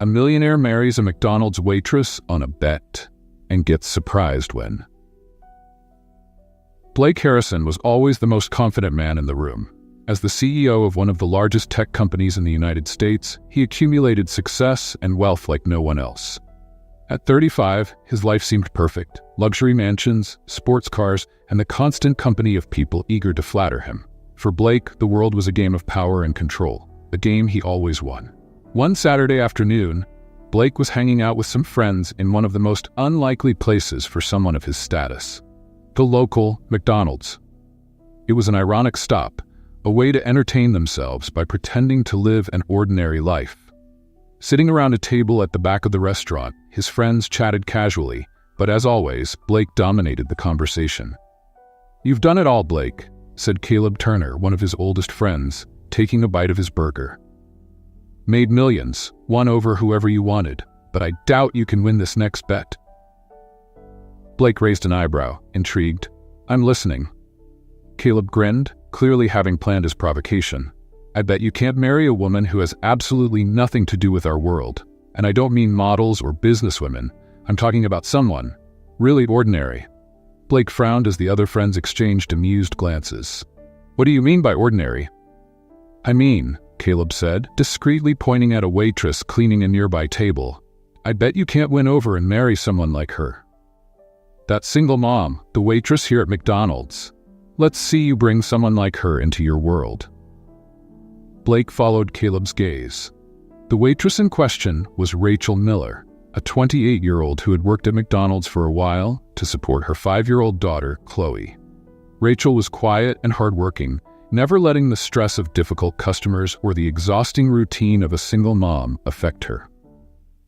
A millionaire marries a McDonald's waitress on a bet and gets surprised when. Blake Harrison was always the most confident man in the room. As the CEO of one of the largest tech companies in the United States, he accumulated success and wealth like no one else. At 35, his life seemed perfect: luxury mansions, sports cars, and the constant company of people eager to flatter him. For Blake, the world was a game of power and control, a game he always won. One Saturday afternoon, Blake was hanging out with some friends in one of the most unlikely places for someone of his status: the local McDonald's. It was an ironic stop, a way to entertain themselves by pretending to live an ordinary life. Sitting around a table at the back of the restaurant, his friends chatted casually, but as always, Blake dominated the conversation. "You've done it all, Blake," said Caleb Turner, one of his oldest friends, taking a bite of his burger. "Made millions, won over whoever you wanted, but I doubt you can win this next bet." Blake raised an eyebrow, intrigued. "I'm listening." Caleb grinned, clearly having planned his provocation. "I bet you can't marry a woman who has absolutely nothing to do with our world. And I don't mean models or businesswomen. I'm talking about someone really ordinary." Blake frowned as the other friends exchanged amused glances. "What do you mean by ordinary?" "I mean," Caleb said, discreetly pointing at a waitress cleaning a nearby table, "I bet you can't win over and marry someone like her. That single mom, the waitress here at McDonald's. Let's see you bring someone like her into your world." Blake followed Caleb's gaze. The waitress in question was Rachel Miller, a 28-year-old who had worked at McDonald's for a while to support her 5-year-old daughter, Chloe. Rachel was quiet and hardworking, never letting the stress of difficult customers or the exhausting routine of a single mom affect her.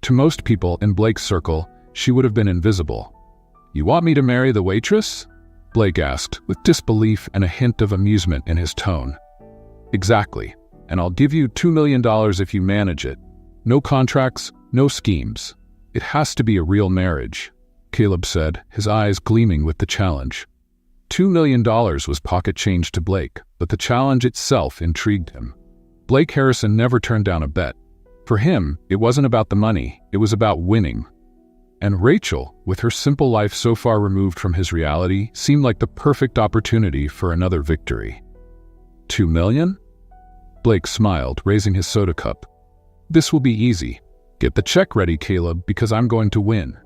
To most people in Blake's circle, she would have been invisible. "You want me to marry the waitress?" Blake asked, with disbelief and a hint of amusement in his tone. "Exactly. And I'll give you $2 million if you manage it. No contracts, no schemes. It has to be a real marriage," Caleb said, his eyes gleaming with the challenge. $2 million was pocket change to Blake, but the challenge itself intrigued him. Blake Harrison never turned down a bet. For him, it wasn't about the money, it was about winning. And Rachel, with her simple life so far removed from his reality, seemed like the perfect opportunity for another victory. $2 million? Blake smiled, raising his soda cup. "This will be easy. Get the check ready, Caleb, because I'm going to win."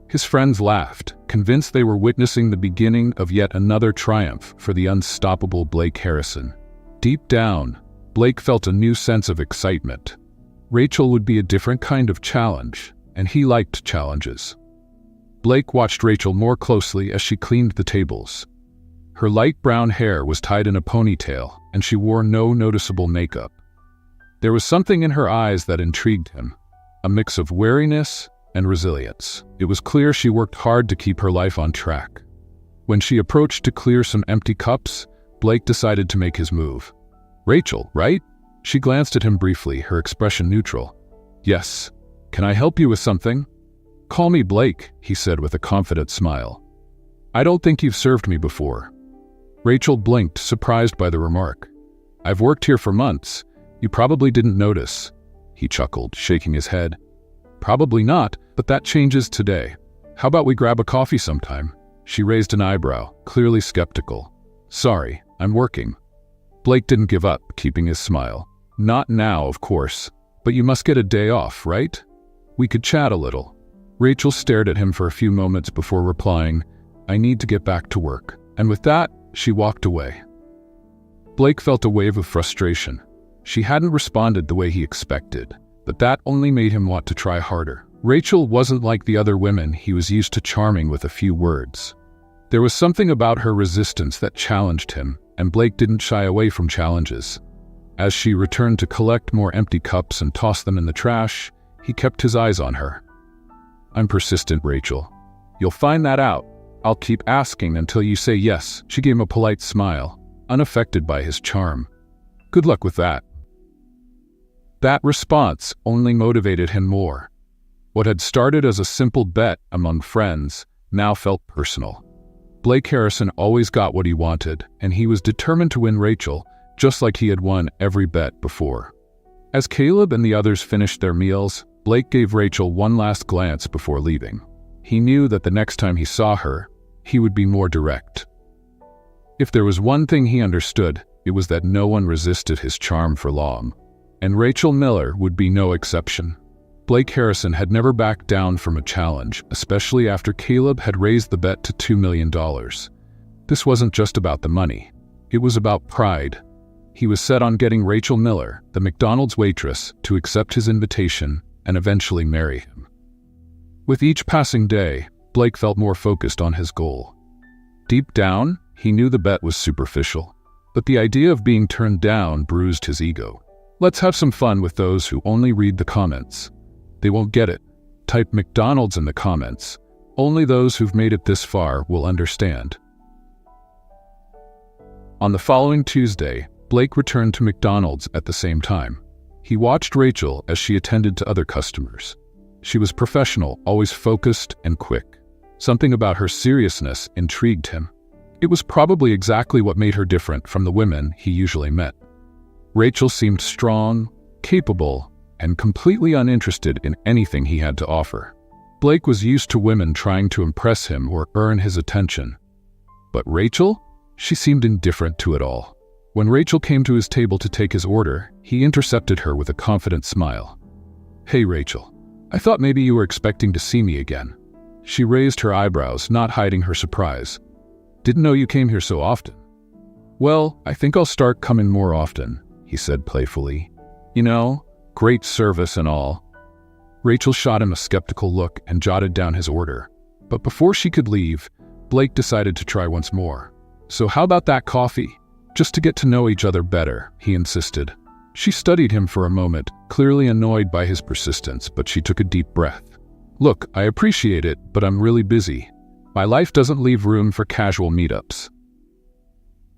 His friends laughed, convinced they were witnessing the beginning of yet another triumph for the unstoppable Blake Harrison. Deep down, Blake felt a new sense of excitement. Rachel would be a different kind of challenge, and he liked challenges. Blake watched Rachel more closely as she cleaned the tables. Her light brown hair was tied in a ponytail, and she wore no noticeable makeup. There was something in her eyes that intrigued him, a mix of wariness and resilience. It was clear she worked hard to keep her life on track. When she approached to clear some empty cups, Blake decided to make his move. "Rachel, right?" She glanced at him briefly, her expression neutral. "Yes. Can I help you with something?" "Call me Blake," he said with a confident smile. "I don't think you've served me before." Rachel blinked, surprised by the remark. "I've worked here for months. You probably didn't notice." He chuckled, shaking his head. "Probably not, but that changes today. How about we grab a coffee sometime?" She raised an eyebrow, clearly skeptical. "Sorry, I'm working." Blake didn't give up, keeping his smile. "Not now, of course, but you must get a day off, right? We could chat a little." Rachel stared at him for a few moments before replying, "I need to get back to work." And with that, she walked away. Blake felt a wave of frustration. She hadn't responded the way he expected, but that only made him want to try harder. Rachel wasn't like the other women he was used to charming with a few words. There was something about her resistance that challenged him, and Blake didn't shy away from challenges. As she returned to collect more empty cups and toss them in the trash, he kept his eyes on her. "I'm persistent, Rachel. You'll find that out. I'll keep asking until you say yes." She gave him a polite smile, unaffected by his charm. "Good luck with that." That response only motivated him more. What had started as a simple bet among friends now felt personal. Blake Harrison always got what he wanted, and he was determined to win Rachel, just like he had won every bet before. As Caleb and the others finished their meals, Blake gave Rachel one last glance before leaving. He knew that the next time he saw her, he would be more direct. If there was one thing he understood, it was that no one resisted his charm for long, and Rachel Miller would be no exception. Blake Harrison had never backed down from a challenge, especially after Caleb had raised the bet to $2 million. This wasn't just about the money. It was about pride. He was set on getting Rachel Miller, the McDonald's waitress, to accept his invitation and eventually marry him. With each passing day, Blake felt more focused on his goal. Deep down, he knew the bet was superficial, but the idea of being turned down bruised his ego. Let's have some fun with those who only read the comments. They won't get it. Type McDonald's in the comments. Only those who've made it this far will understand. On the following Tuesday, Blake returned to McDonald's at the same time. He watched Rachel as she attended to other customers. She was professional, always focused and quick. Something about her seriousness intrigued him. It was probably exactly what made her different from the women he usually met. Rachel seemed strong, capable, and completely uninterested in anything he had to offer. Blake was used to women trying to impress him or earn his attention. But Rachel? She seemed indifferent to it all. When Rachel came to his table to take his order, he intercepted her with a confident smile. "Hey, Rachel. I thought maybe you were expecting to see me again." She raised her eyebrows, not hiding her surprise. "Didn't know you came here so often." "Well, I think I'll start coming more often," he said playfully. "You know, great service and all." Rachel shot him a skeptical look and jotted down his order. But before she could leave, Blake decided to try once more. "So how about that coffee? Just to get to know each other better," he insisted. She studied him for a moment, clearly annoyed by his persistence, but she took a deep breath. "Look, I appreciate it, but I'm really busy. My life doesn't leave room for casual meetups."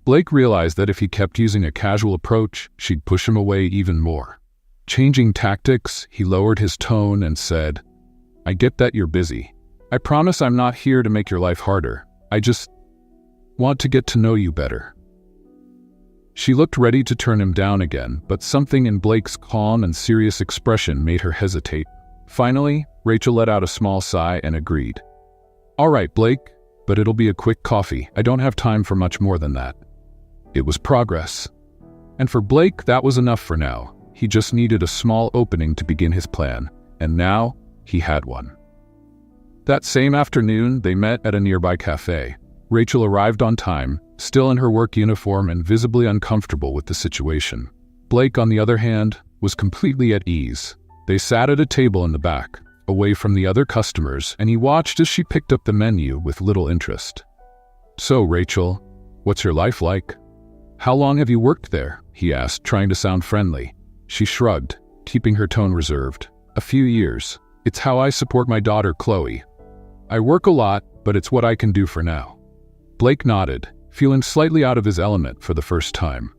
Blake realized that if he kept using a casual approach, she'd push him away even more. Changing tactics, he lowered his tone and said, "I get that you're busy. I promise I'm not here to make your life harder. I just want to get to know you better." She looked ready to turn him down again, but something in Blake's calm and serious expression made her hesitate. Finally, Rachel let out a small sigh and agreed. "All right, Blake, but it'll be a quick coffee. I don't have time for much more than that." It was progress. And for Blake, that was enough for now. He just needed a small opening to begin his plan, and now he had one. That same afternoon, they met at a nearby cafe. Rachel arrived on time, still in her work uniform and visibly uncomfortable with the situation. Blake, on the other hand, was completely at ease. They sat at a table in the back, away from the other customers, and he watched as she picked up the menu with little interest. "So, Rachel, what's your life like?" "How long have you worked there?" he asked, trying to sound friendly. She shrugged, keeping her tone reserved. "A few years. It's how I support my daughter, Chloe. I work a lot, but it's what I can do for now." Blake nodded, feeling slightly out of his element for the first time.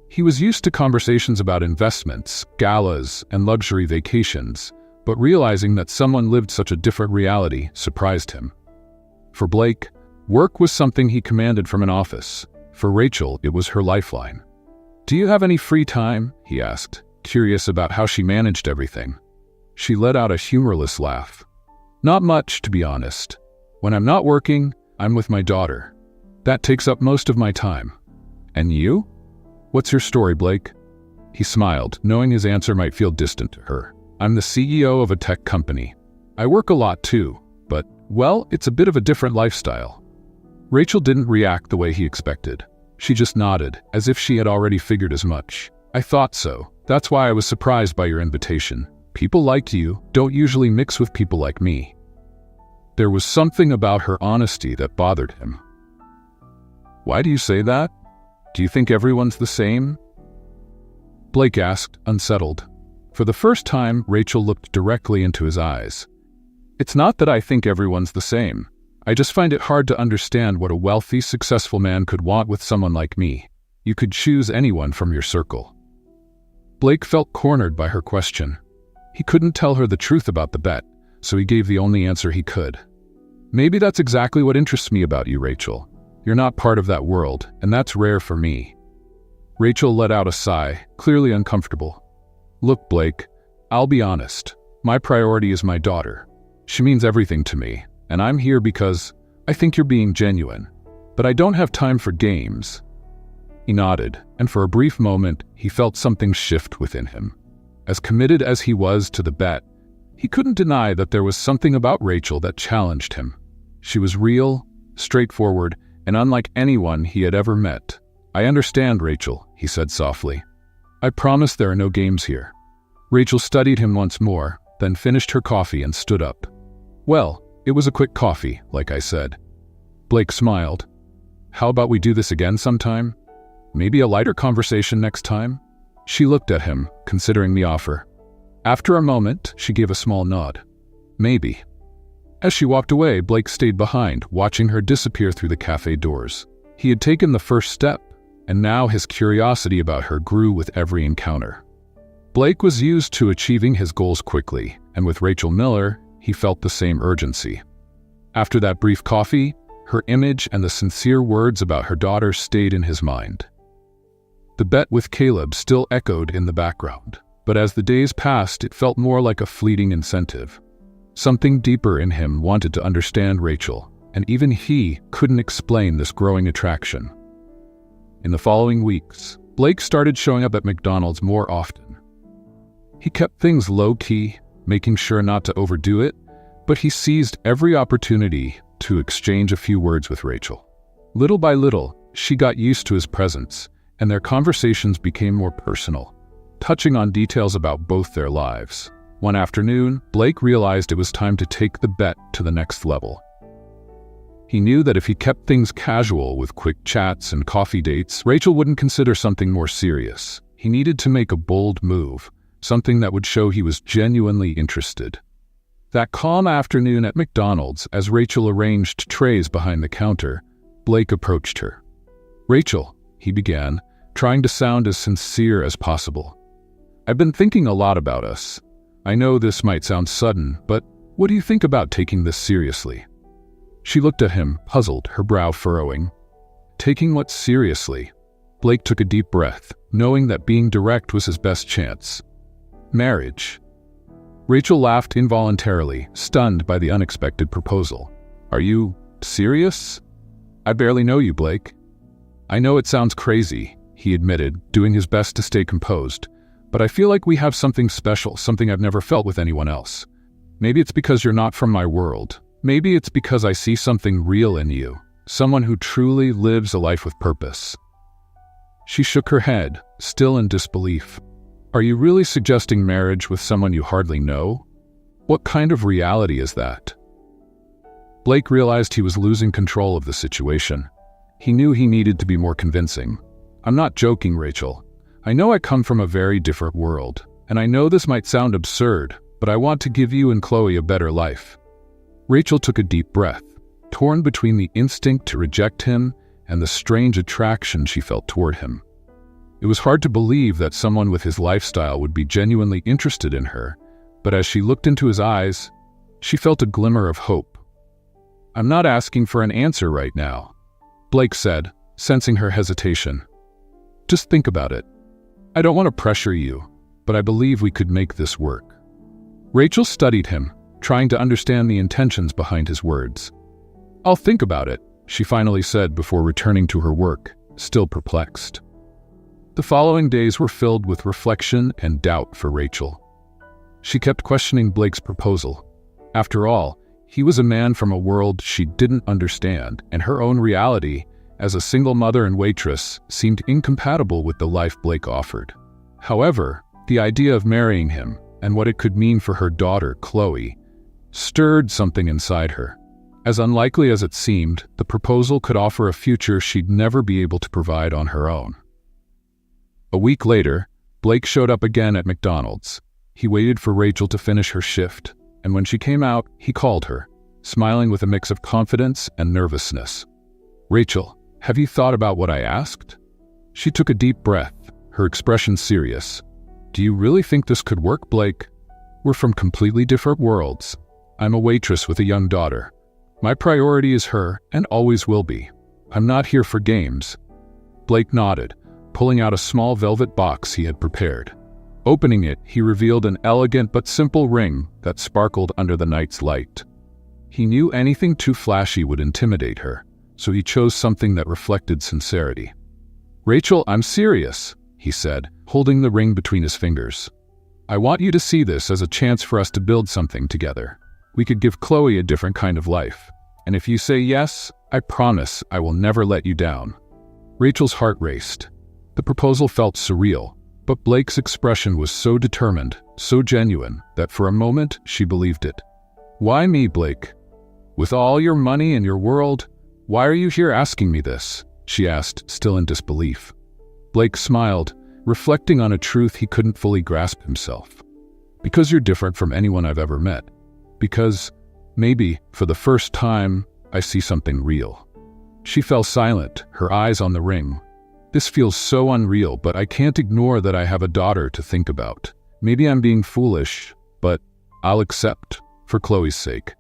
He was used to conversations about investments, galas, and luxury vacations, but realizing that someone lived such a different reality surprised him. For Blake, work was something he commanded from an office. For Rachel, it was her lifeline. "Do you have any free time?" he asked, curious about how she managed everything. She let out a humorless laugh. "Not much, to be honest. When I'm not working, I'm with my daughter. That takes up most of my time." "And you? What's your story, Blake?" He smiled, knowing his answer might feel distant to her. "I'm the CEO of a tech company. I work a lot too, but, well, it's a bit of a different lifestyle." Rachel didn't react the way he expected. She just nodded, as if she had already figured as much. "I thought so. That's why I was surprised by your invitation. People like you don't usually mix with people like me." There was something about her honesty that bothered him. "Why do you say that? Do you think everyone's the same?" Blake asked, unsettled. For the first time, Rachel looked directly into his eyes. "It's not that I think everyone's the same. I just find it hard to understand what a wealthy, successful man could want with someone like me. You could choose anyone from your circle." Blake felt cornered by her question. He couldn't tell her the truth about the bet, so he gave the only answer he could. "Maybe that's exactly what interests me about you, Rachel. You're not part of that world, and that's rare for me." Rachel let out a sigh, clearly uncomfortable. "Look, Blake, I'll be honest. My priority is my daughter. She means everything to me, and I'm here because I think you're being genuine. But I don't have time for games." He nodded, and for a brief moment, he felt something shift within him. As committed as he was to the bet, he couldn't deny that there was something about Rachel that challenged him. She was real, straightforward, and unlike anyone he had ever met. "I understand, Rachel," he said softly. "I promise there are no games here." Rachel studied him once more, then finished her coffee and stood up. "Well, it was a quick coffee, like I said." Blake smiled. "How about we do this again sometime? Maybe a lighter conversation next time?" She looked at him, considering the offer. After a moment, she gave a small nod. "Maybe." As she walked away, Blake stayed behind, watching her disappear through the cafe doors. He had taken the first step, and now his curiosity about her grew with every encounter. Blake was used to achieving his goals quickly, and with Rachel Miller, he felt the same urgency. After that brief coffee, her image and the sincere words about her daughter stayed in his mind. The bet with Caleb still echoed in the background, but as the days passed, it felt more like a fleeting incentive. Something deeper in him wanted to understand Rachel, and even he couldn't explain this growing attraction. In the following weeks, Blake started showing up at McDonald's more often. He kept things low-key, making sure not to overdo it, but he seized every opportunity to exchange a few words with Rachel. Little by little, she got used to his presence, and their conversations became more personal, touching on details about both their lives. One afternoon, Blake realized it was time to take the bet to the next level. He knew that if he kept things casual with quick chats and coffee dates, Rachel wouldn't consider something more serious. He needed to make a bold move, something that would show he was genuinely interested. That calm afternoon at McDonald's, as Rachel arranged trays behind the counter, Blake approached her. "Rachel," he began, trying to sound as sincere as possible. "I've been thinking a lot about us. I know this might sound sudden, but what do you think about taking this seriously?" She looked at him, puzzled, her brow furrowing. Taking what seriously? Blake took a deep breath, knowing that being direct was his best chance. "Marriage." Rachel laughed involuntarily, stunned by the unexpected proposal. "Are you serious? I barely know you, Blake." "I know it sounds crazy," he admitted, doing his best to stay composed, "but I feel like we have something special, something I've never felt with anyone else. Maybe it's because you're not from my world. Maybe it's because I see something real in you, someone who truly lives a life with purpose." She shook her head, still in disbelief. "Are you really suggesting marriage with someone you hardly know? What kind of reality is that?" Blake realized he was losing control of the situation. He knew he needed to be more convincing. "I'm not joking, Rachel. I know I come from a very different world, and I know this might sound absurd, but I want to give you and Chloe a better life." Rachel took a deep breath, torn between the instinct to reject him and the strange attraction she felt toward him. It was hard to believe that someone with his lifestyle would be genuinely interested in her, but as she looked into his eyes, she felt a glimmer of hope. "I'm not asking for an answer right now," Blake said, sensing her hesitation. "Just think about it. I don't want to pressure you, but I believe we could make this work." Rachel studied him, trying to understand the intentions behind his words. "I'll think about it," she finally said before returning to her work, still perplexed. The following days were filled with reflection and doubt for Rachel. She kept questioning Blake's proposal. After all, he was a man from a world she didn't understand, and her own reality, as a single mother and waitress, seemed incompatible with the life Blake offered. However, the idea of marrying him, and what it could mean for her daughter, Chloe, stirred something inside her. As unlikely as it seemed, the proposal could offer a future she'd never be able to provide on her own. A week later, Blake showed up again at McDonald's. He waited for Rachel to finish her shift, and when she came out, he called her, smiling with a mix of confidence and nervousness. "Rachel, have you thought about what I asked?" She took a deep breath, her expression serious. "Do you really think this could work, Blake? We're from completely different worlds. I'm a waitress with a young daughter. My priority is her, and always will be. I'm not here for games." Blake nodded, pulling out a small velvet box he had prepared. Opening it, he revealed an elegant but simple ring that sparkled under the night's light. He knew anything too flashy would intimidate her, so he chose something that reflected sincerity. "Rachel, I'm serious," he said, holding the ring between his fingers. "I want you to see this as a chance for us to build something together. We could give Chloe a different kind of life. And if you say yes, I promise I will never let you down." Rachel's heart raced. The proposal felt surreal, but Blake's expression was so determined, so genuine, that for a moment she believed it. "Why me, Blake? With all your money and your world, why are you here asking me this?" she asked, still in disbelief. Blake smiled, reflecting on a truth he couldn't fully grasp himself. "Because you're different from anyone I've ever met. Because, maybe, for the first time, I see something real." She fell silent, her eyes on the ring. "This feels so unreal, but I can't ignore that I have a daughter to think about. Maybe I'm being foolish, but I'll accept, for Chloe's sake."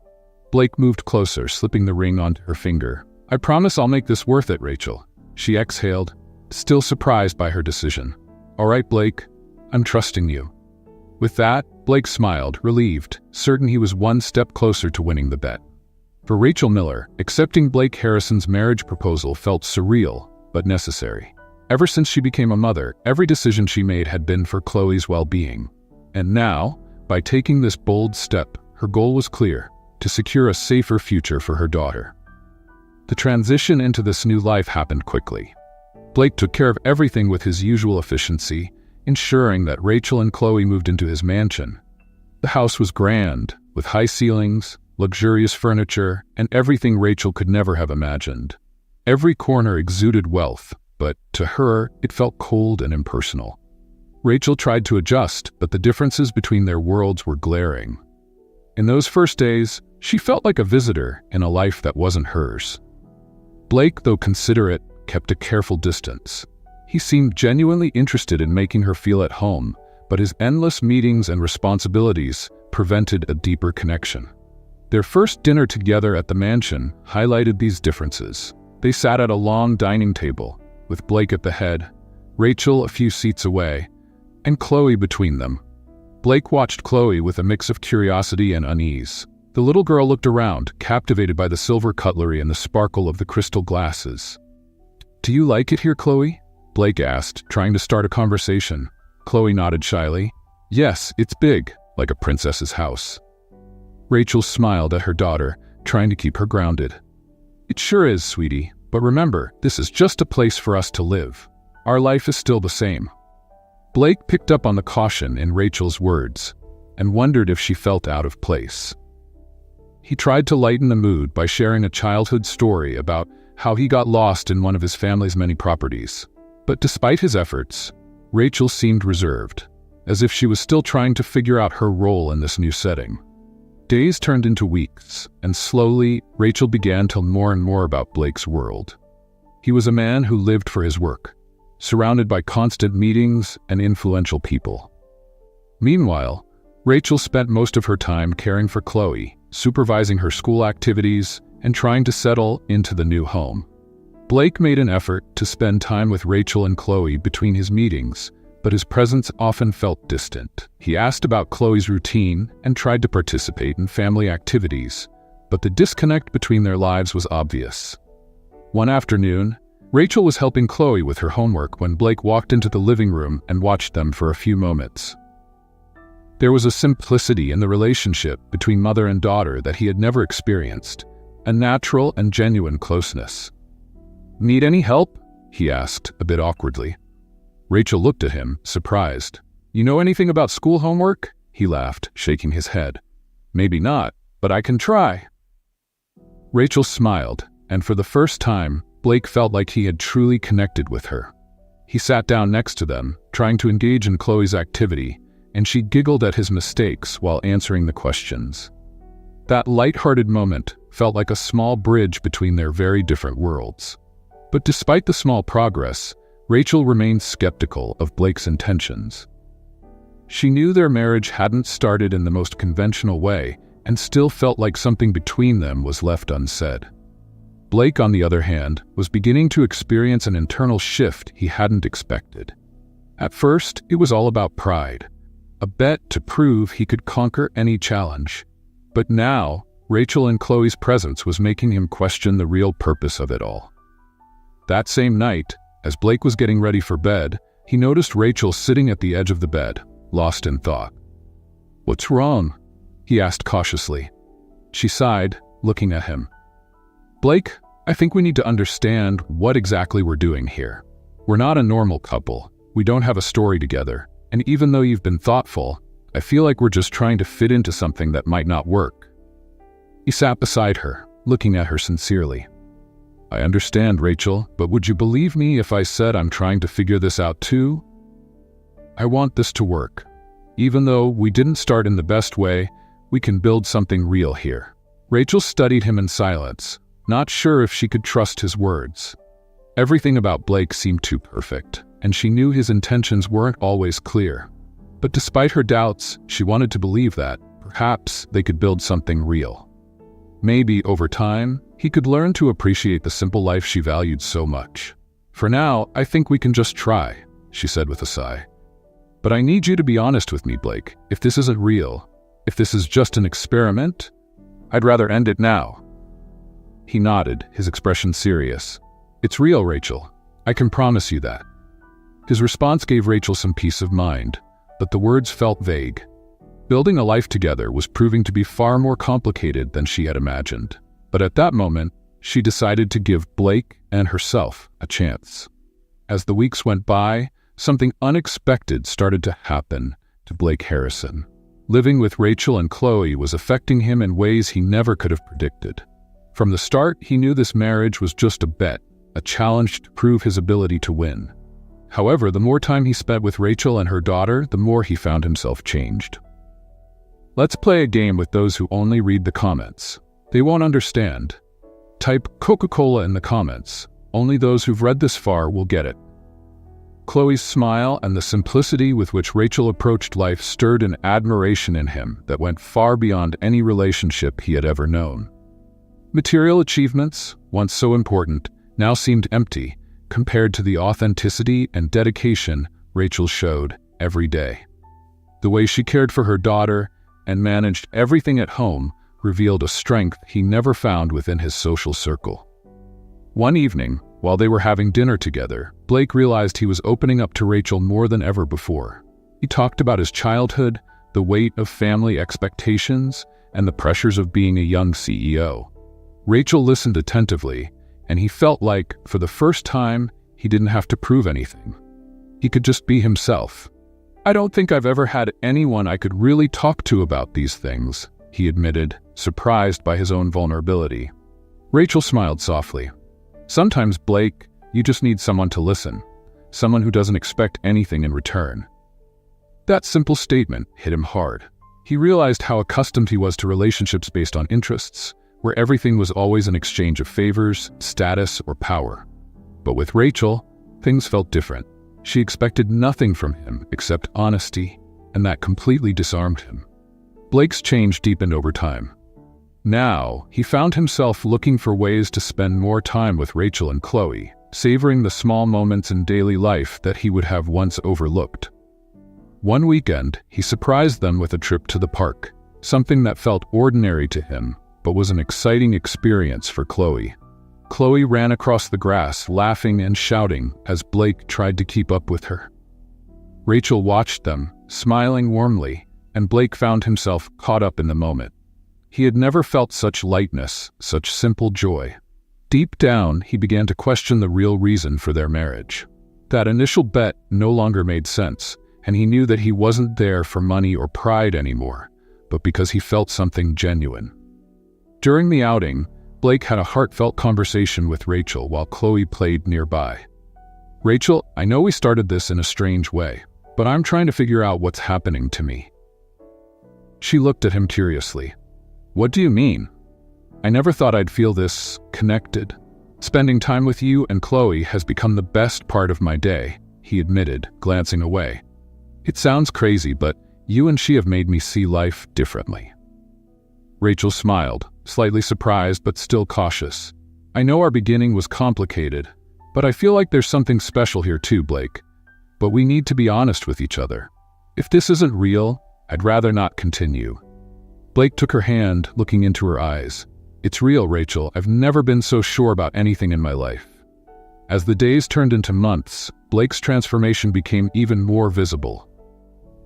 Blake moved closer, slipping the ring onto her finger. "I promise I'll make this worth it, Rachel," she exhaled, still surprised by her decision. "All right, Blake, I'm trusting you." With that, Blake smiled, relieved, certain he was one step closer to winning the bet. For Rachel Miller, accepting Blake Harrison's marriage proposal felt surreal, but necessary. Ever since she became a mother, every decision she made had been for Chloe's well-being. And now, by taking this bold step, her goal was clear: to secure a safer future for her daughter. The transition into this new life happened quickly. Blake took care of everything with his usual efficiency, ensuring that Rachel and Chloe moved into his mansion. The house was grand, with high ceilings, luxurious furniture, and everything Rachel could never have imagined. Every corner exuded wealth, but to her, it felt cold and impersonal. Rachel tried to adjust, but the differences between their worlds were glaring. In those first days, she felt like a visitor in a life that wasn't hers. Blake, though considerate, kept a careful distance. He seemed genuinely interested in making her feel at home, but his endless meetings and responsibilities prevented a deeper connection. Their first dinner together at the mansion highlighted these differences. They sat at a long dining table, with Blake at the head, Rachel a few seats away, and Chloe between them. Blake watched Chloe with a mix of curiosity and unease. The little girl looked around, captivated by the silver cutlery and the sparkle of the crystal glasses. "Do you like it here, Chloe?" Blake asked, trying to start a conversation. Chloe nodded shyly. "Yes, it's big, like a princess's house." Rachel smiled at her daughter, trying to keep her grounded. "It sure is, sweetie, but remember, this is just a place for us to live. Our life is still the same." Blake picked up on the caution in Rachel's words and wondered if she felt out of place. He tried to lighten the mood by sharing a childhood story about how he got lost in one of his family's many properties. But despite his efforts, Rachel seemed reserved, as if she was still trying to figure out her role in this new setting. Days turned into weeks, and slowly, Rachel began to learn more and more about Blake's world. He was a man who lived for his work, surrounded by constant meetings and influential people. Meanwhile, Rachel spent most of her time caring for Chloe, supervising her school activities, and trying to settle into the new home. Blake made an effort to spend time with Rachel and Chloe between his meetings, but his presence often felt distant. He asked about Chloe's routine and tried to participate in family activities, but the disconnect between their lives was obvious. One afternoon, Rachel was helping Chloe with her homework when Blake walked into the living room and watched them for a few moments. There was a simplicity in the relationship between mother and daughter that he had never experienced, a natural and genuine closeness. "Need any help?" he asked, a bit awkwardly. Rachel looked at him, surprised. "You know anything about school homework?" He laughed, shaking his head. "Maybe not, but I can try." Rachel smiled, and for the first time, Blake felt like he had truly connected with her. He sat down next to them, trying to engage in Chloe's activity, and she giggled at his mistakes while answering the questions. That light-hearted moment felt like a small bridge between their very different worlds. But despite the small progress, Rachel remained skeptical of Blake's intentions. She knew their marriage hadn't started in the most conventional way and still felt like something between them was left unsaid. Blake, on the other hand, was beginning to experience an internal shift he hadn't expected. At first, it was all about pride, a bet to prove he could conquer any challenge. But now, Rachel and Chloe's presence was making him question the real purpose of it all. That same night, as Blake was getting ready for bed, he noticed Rachel sitting at the edge of the bed, lost in thought. "What's wrong?" he asked cautiously. She sighed, looking at him. "Blake, I think we need to understand what exactly we're doing here. We're not a normal couple. We don't have a story together. And even though you've been thoughtful, I feel like we're just trying to fit into something that might not work." He sat beside her, looking at her sincerely. "I understand, Rachel, but would you believe me if I said I'm trying to figure this out too? I want this to work. Even though we didn't start in the best way, we can build something real here." Rachel studied him in silence, not sure if she could trust his words. Everything about Blake seemed too perfect, and she knew his intentions weren't always clear. But despite her doubts, she wanted to believe that, perhaps, they could build something real. Maybe, over time, he could learn to appreciate the simple life she valued so much. "For now, I think we can just try," she said with a sigh. "But I need you to be honest with me, Blake. If this isn't real, if this is just an experiment, I'd rather end it now." He nodded, his expression serious. "It's real, Rachel. I can promise you that." His response gave Rachel some peace of mind, but the words felt vague. Building a life together was proving to be far more complicated than she had imagined. But at that moment, she decided to give Blake and herself a chance. As the weeks went by, something unexpected started to happen to Blake Harrison. Living with Rachel and Chloe was affecting him in ways he never could have predicted. From the start, he knew this marriage was just a bet, a challenge to prove his ability to win. However, the more time he spent with Rachel and her daughter, the more he found himself changed. Let's play a game with those who only read the comments. They won't understand. Type Coca-Cola in the comments. Only those who've read this far will get it. Chloe's smile and the simplicity with which Rachel approached life stirred an admiration in him that went far beyond any relationship he had ever known. Material achievements, once so important, now seemed empty compared to the authenticity and dedication Rachel showed every day. The way she cared for her daughter and managed everything at home revealed a strength he never found within his social circle. One evening, while they were having dinner together, Blake realized he was opening up to Rachel more than ever before. He talked about his childhood, the weight of family expectations, and the pressures of being a young CEO. Rachel listened attentively, and he felt like, for the first time, he didn't have to prove anything. He could just be himself. "I don't think I've ever had anyone I could really talk to about these things," he admitted, surprised by his own vulnerability. Rachel smiled softly. "Sometimes, Blake, you just need someone to listen, someone who doesn't expect anything in return." That simple statement hit him hard. He realized how accustomed he was to relationships based on interests, where everything was always an exchange of favors, status, or power. But with Rachel, things felt different. She expected nothing from him except honesty, and that completely disarmed him. Blake's change deepened over time. Now, he found himself looking for ways to spend more time with Rachel and Chloe, savoring the small moments in daily life that he would have once overlooked. One weekend, he surprised them with a trip to the park, something that felt ordinary to him, but was an exciting experience for Chloe. Chloe ran across the grass, laughing and shouting as Blake tried to keep up with her. Rachel watched them, smiling warmly, and Blake found himself caught up in the moment. He had never felt such lightness, such simple joy. Deep down, he began to question the real reason for their marriage. That initial bet no longer made sense, and he knew that he wasn't there for money or pride anymore, but because he felt something genuine. During the outing, Blake had a heartfelt conversation with Rachel while Chloe played nearby. "Rachel, I know we started this in a strange way, but I'm trying to figure out what's happening to me." She looked at him curiously. "What do you mean? I never thought I'd feel this connected. Spending time with you and Chloe has become the best part of my day," he admitted, glancing away. "It sounds crazy, but you and she have made me see life differently." Rachel smiled, slightly surprised but still cautious. "I know our beginning was complicated, but I feel like there's something special here too, Blake. But we need to be honest with each other. If this isn't real, I'd rather not continue." Blake took her hand, looking into her eyes. "It's real, Rachel. I've never been so sure about anything in my life." As the days turned into months, Blake's transformation became even more visible.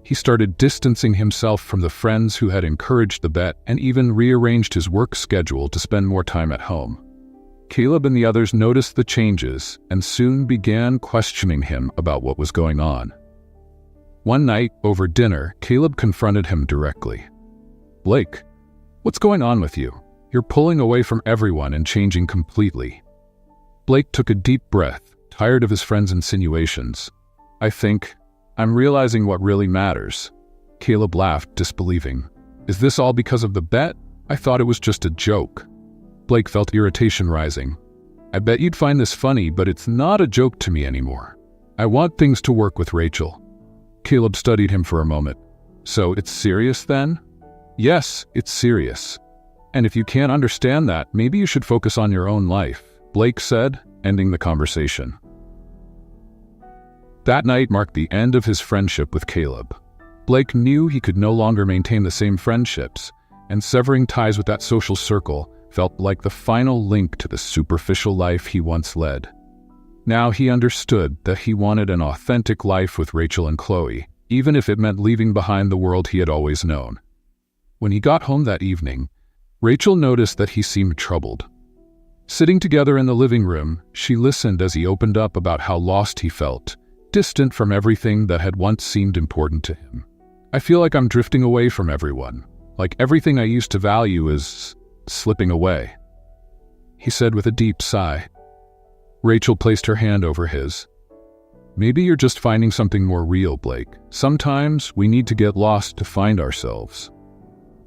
He started distancing himself from the friends who had encouraged the bet and even rearranged his work schedule to spend more time at home. Caleb and the others noticed the changes and soon began questioning him about what was going on. One night, over dinner, Caleb confronted him directly. "Blake, what's going on with you? You're pulling away from everyone and changing completely." Blake took a deep breath, tired of his friend's insinuations. I'm realizing what really matters." Caleb laughed, disbelieving. "Is this all because of the bet? I thought it was just a joke." Blake felt irritation rising. "I bet you'd find this funny, but it's not a joke to me anymore. I want things to work with Rachel." Caleb studied him for a moment. "So it's serious then?" "Yes, it's serious. And if you can't understand that, maybe you should focus on your own life," Blake said, ending the conversation. That night marked the end of his friendship with Caleb. Blake knew he could no longer maintain the same friendships, and severing ties with that social circle felt like the final link to the superficial life he once led. Now he understood that he wanted an authentic life with Rachel and Chloe, even if it meant leaving behind the world he had always known. When he got home that evening, Rachel noticed that he seemed troubled. Sitting together in the living room, she listened as he opened up about how lost he felt, distant from everything that had once seemed important to him. "I feel like I'm drifting away from everyone, like everything I used to value is slipping away," he said with a deep sigh. Rachel placed her hand over his. "Maybe you're just finding something more real, Blake. Sometimes we need to get lost to find ourselves."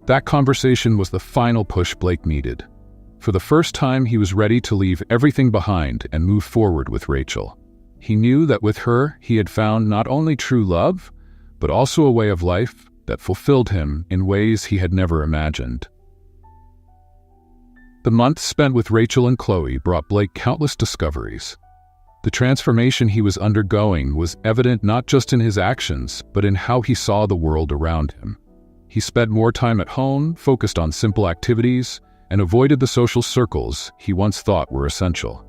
That conversation was the final push Blake needed. For the first time, he was ready to leave everything behind and move forward with Rachel. He knew that with her, he had found not only true love, but also a way of life that fulfilled him in ways he had never imagined. The months spent with Rachel and Chloe brought Blake countless discoveries. The transformation he was undergoing was evident not just in his actions, but in how he saw the world around him. He spent more time at home, focused on simple activities, and avoided the social circles he once thought were essential.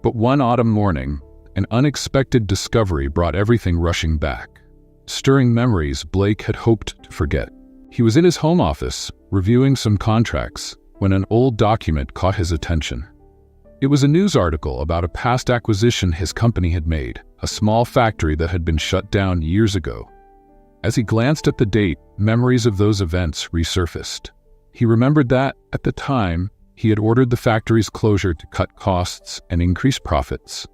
But one autumn morning, an unexpected discovery brought everything rushing back, stirring memories Blake had hoped to forget. He was in his home office, reviewing some contracts, when an old document caught his attention. It was a news article about a past acquisition his company had made, a small factory that had been shut down years ago. As he glanced at the date, memories of those events resurfaced. He remembered that, at the time, he had ordered the factory's closure to cut costs and increase profits.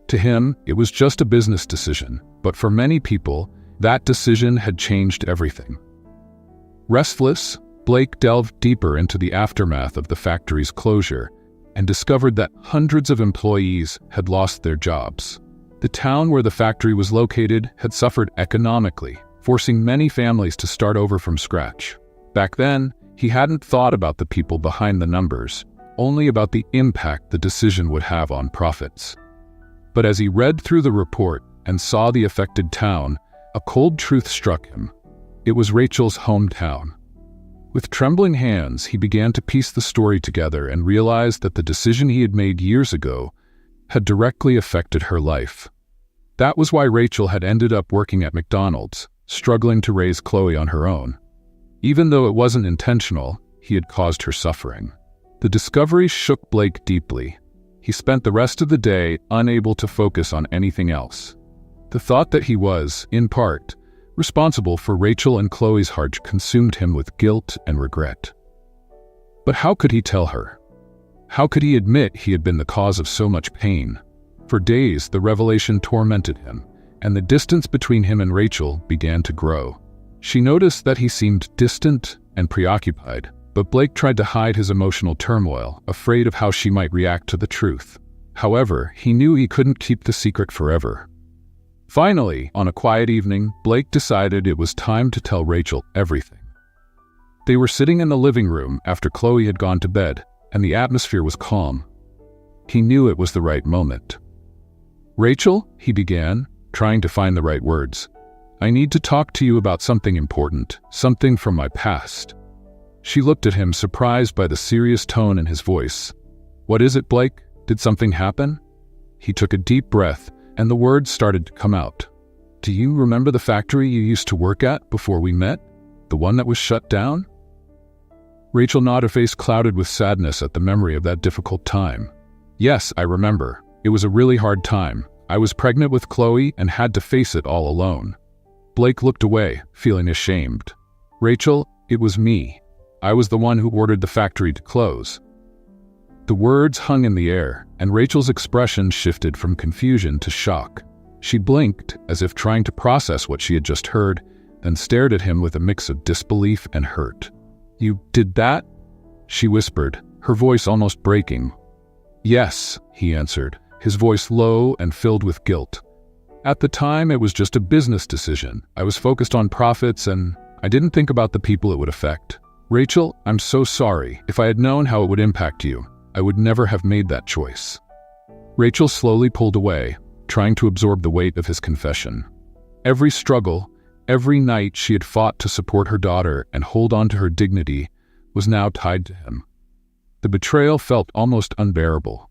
To him, it was just a business decision, but for many people, that decision had changed everything. Restless, Blake delved deeper into the aftermath of the factory's closure and discovered that hundreds of employees had lost their jobs. The town where the factory was located had suffered economically, forcing many families to start over from scratch. Back then, he hadn't thought about the people behind the numbers, only about the impact the decision would have on profits. But as he read through the report and saw the affected town, a cold truth struck him. It was Rachel's hometown. With trembling hands, he began to piece the story together and realized that the decision he had made years ago had directly affected her life. That was why Rachel had ended up working at McDonald's, struggling to raise Chloe on her own. Even though it wasn't intentional, he had caused her suffering. The discovery shook Blake deeply. He spent the rest of the day unable to focus on anything else. The thought that he was, in part, responsible for Rachel and Chloe's heart consumed him with guilt and regret. But how could he tell her? How could he admit he had been the cause of so much pain? For days, the revelation tormented him, and the distance between him and Rachel began to grow. She noticed that he seemed distant and preoccupied, but Blake tried to hide his emotional turmoil, afraid of how she might react to the truth. However, he knew he couldn't keep the secret forever. Finally, on a quiet evening, Blake decided it was time to tell Rachel everything. They were sitting in the living room after Chloe had gone to bed, and the atmosphere was calm. He knew it was the right moment. "Rachel," he began, trying to find the right words, I need to talk to you about something important, something from my past." She looked at him, surprised by the serious tone in his voice. "What is it, Blake? Did something happen?" He took a deep breath, and the words started to come out. "Do you remember the factory you used to work at before we met? The one that was shut down?" Rachel nodded, her face clouded with sadness at the memory of that difficult time. "Yes, I remember. It was a really hard time. I was pregnant with Chloe and had to face it all alone." Blake looked away, feeling ashamed. "Rachel, it was me. I was the one who ordered the factory to close." The words hung in the air, and Rachel's expression shifted from confusion to shock. She blinked, as if trying to process what she had just heard, then stared at him with a mix of disbelief and hurt. "You did that?" she whispered, her voice almost breaking. "Yes," he answered, his voice low and filled with guilt. "At the time, it was just a business decision. I was focused on profits, and I didn't think about the people it would affect. Rachel, I'm so sorry. If I had known how it would impact you, I would never have made that choice." Rachel slowly pulled away, trying to absorb the weight of his confession. Every struggle, every night she had fought to support her daughter and hold on to her dignity, was now tied to him. The betrayal felt almost unbearable.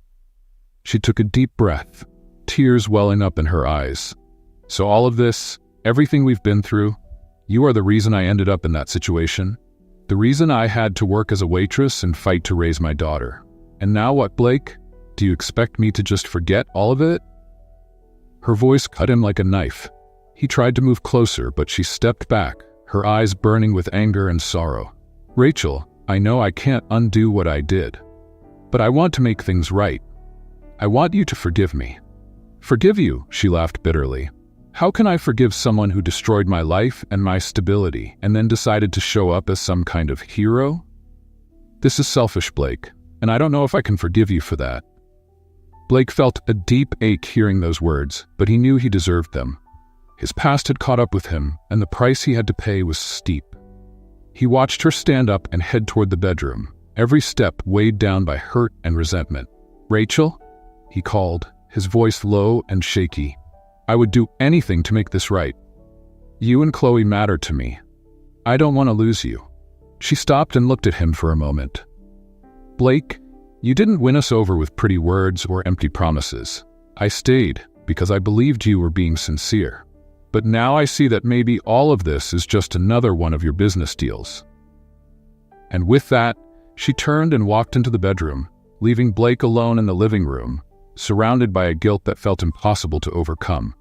She took a deep breath, tears welling up in her eyes. "So all of this, everything we've been through, you are the reason I ended up in that situation? The reason I had to work as a waitress and fight to raise my daughter. And now what, Blake? Do you expect me to just forget all of it?" Her voice cut him like a knife. He tried to move closer, but she stepped back, her eyes burning with anger and sorrow. "Rachel, I know I can't undo what I did. But I want to make things right. I want you to forgive me." "Forgive you?" she laughed bitterly. "How can I forgive someone who destroyed my life and my stability and then decided to show up as some kind of hero? This is selfish, Blake, and I don't know if I can forgive you for that." Blake felt a deep ache hearing those words, but he knew he deserved them. His past had caught up with him, and the price he had to pay was steep. He watched her stand up and head toward the bedroom, every step weighed down by hurt and resentment. "Rachel?" he called, his voice low and shaky. "I would do anything to make this right. You and Chloe matter to me. I don't want to lose you." She stopped and looked at him for a moment. "Blake, you didn't win us over with pretty words or empty promises. I stayed because I believed you were being sincere. But now I see that maybe all of this is just another one of your business deals." And with that, she turned and walked into the bedroom, leaving Blake alone in the living room, surrounded by a guilt that felt impossible to overcome.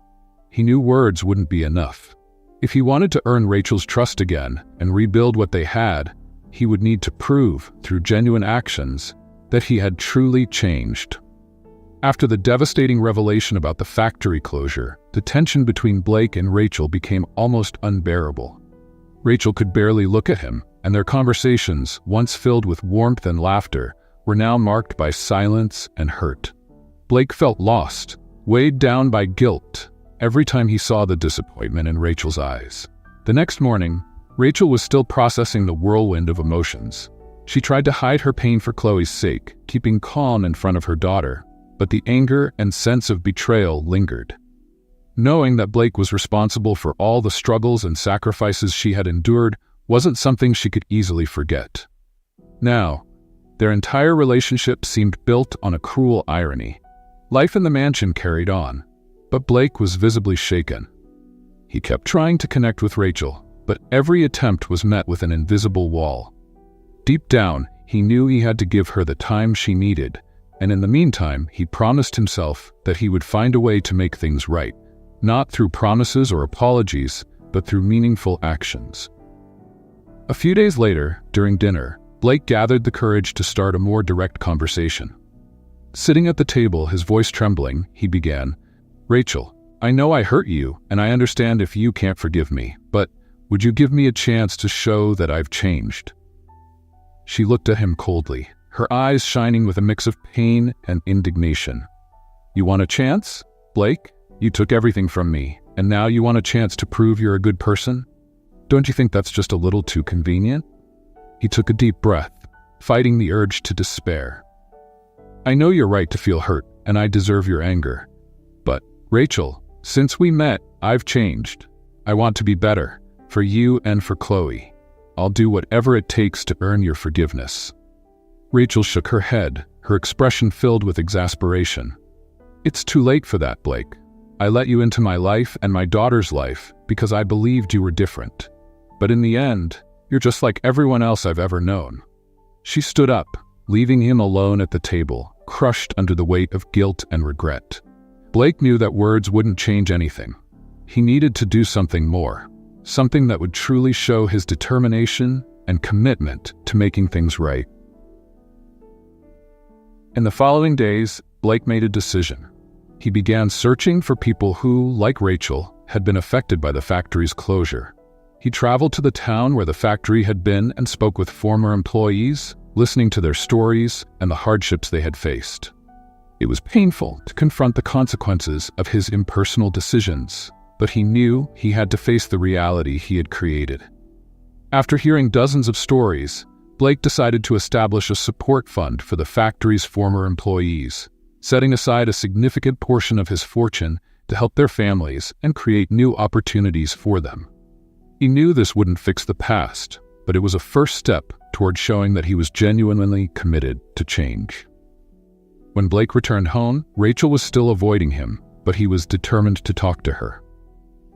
He knew words wouldn't be enough. If he wanted to earn Rachel's trust again and rebuild what they had, he would need to prove, through genuine actions, that he had truly changed. After the devastating revelation about the factory closure, the tension between Blake and Rachel became almost unbearable. Rachel could barely look at him, and their conversations, once filled with warmth and laughter, were now marked by silence and hurt. Blake felt lost, weighed down by guilt, every time he saw the disappointment in Rachel's eyes. The next morning, Rachel was still processing the whirlwind of emotions. She tried to hide her pain for Chloe's sake, keeping calm in front of her daughter, but the anger and sense of betrayal lingered. Knowing that Blake was responsible for all the struggles and sacrifices she had endured wasn't something she could easily forget. Now, their entire relationship seemed built on a cruel irony. Life in the mansion carried on, but Blake was visibly shaken. He kept trying to connect with Rachel, but every attempt was met with an invisible wall. Deep down, he knew he had to give her the time she needed, and in the meantime, he promised himself that he would find a way to make things right, not through promises or apologies, but through meaningful actions. A few days later, during dinner, Blake gathered the courage to start a more direct conversation. Sitting at the table, his voice trembling, he began, "Rachel, I know I hurt you, and I understand if you can't forgive me, but would you give me a chance to show that I've changed?" She looked at him coldly, her eyes shining with a mix of pain and indignation. "You want a chance? Blake, you took everything from me, and now you want a chance to prove you're a good person? Don't you think that's just a little too convenient?" He took a deep breath, fighting the urge to despair. "I know you're right to feel hurt, and I deserve your anger. But, Rachel, since we met, I've changed. I want to be better, for you and for Chloe. I'll do whatever it takes to earn your forgiveness." Rachel shook her head, her expression filled with exasperation. "It's too late for that, Blake. I let you into my life and my daughter's life because I believed you were different. But in the end, you're just like everyone else I've ever known." She stood up, leaving him alone at the table, crushed under the weight of guilt and regret. Blake knew that words wouldn't change anything. He needed to do something more, something that would truly show his determination and commitment to making things right. In the following days, Blake made a decision. He began searching for people who, like Rachel, had been affected by the factory's closure. He traveled to the town where the factory had been and spoke with former employees, listening to their stories and the hardships they had faced. It was painful to confront the consequences of his impersonal decisions, but he knew he had to face the reality he had created. After hearing dozens of stories, Blake decided to establish a support fund for the factory's former employees, setting aside a significant portion of his fortune to help their families and create new opportunities for them. He knew this wouldn't fix the past, but it was a first step toward showing that he was genuinely committed to change. When Blake returned home, Rachel was still avoiding him, but he was determined to talk to her.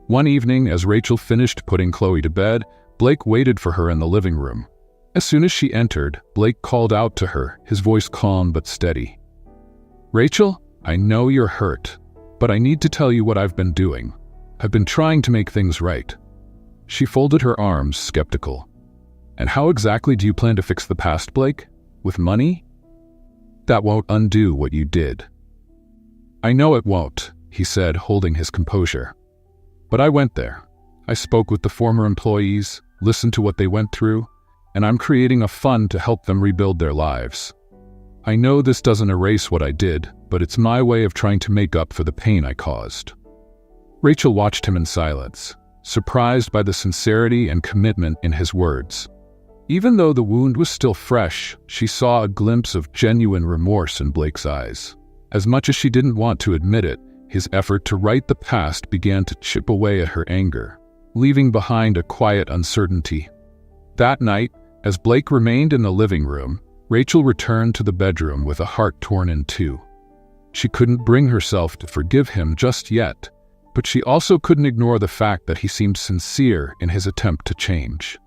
One evening, as Rachel finished putting Chloe to bed, Blake waited for her in the living room. As soon as she entered, Blake called out to her, his voice calm but steady. "Rachel, I know you're hurt, but I need to tell you what I've been doing. I've been trying to make things right." She folded her arms, skeptical. "And how exactly do you plan to fix the past, Blake? With money? That won't undo what you did." "I know it won't," he said, holding his composure. "But I went there. I spoke with the former employees, listened to what they went through, and I'm creating a fund to help them rebuild their lives. I know this doesn't erase what I did, but it's my way of trying to make up for the pain I caused." Rachel watched him in silence, surprised by the sincerity and commitment in his words. Even though the wound was still fresh, she saw a glimpse of genuine remorse in Blake's eyes. As much as she didn't want to admit it, his effort to right the past began to chip away at her anger, leaving behind a quiet uncertainty. That night, as Blake remained in the living room, Rachel returned to the bedroom with a heart torn in two. She couldn't bring herself to forgive him just yet, but she also couldn't ignore the fact that he seemed sincere in his attempt to change.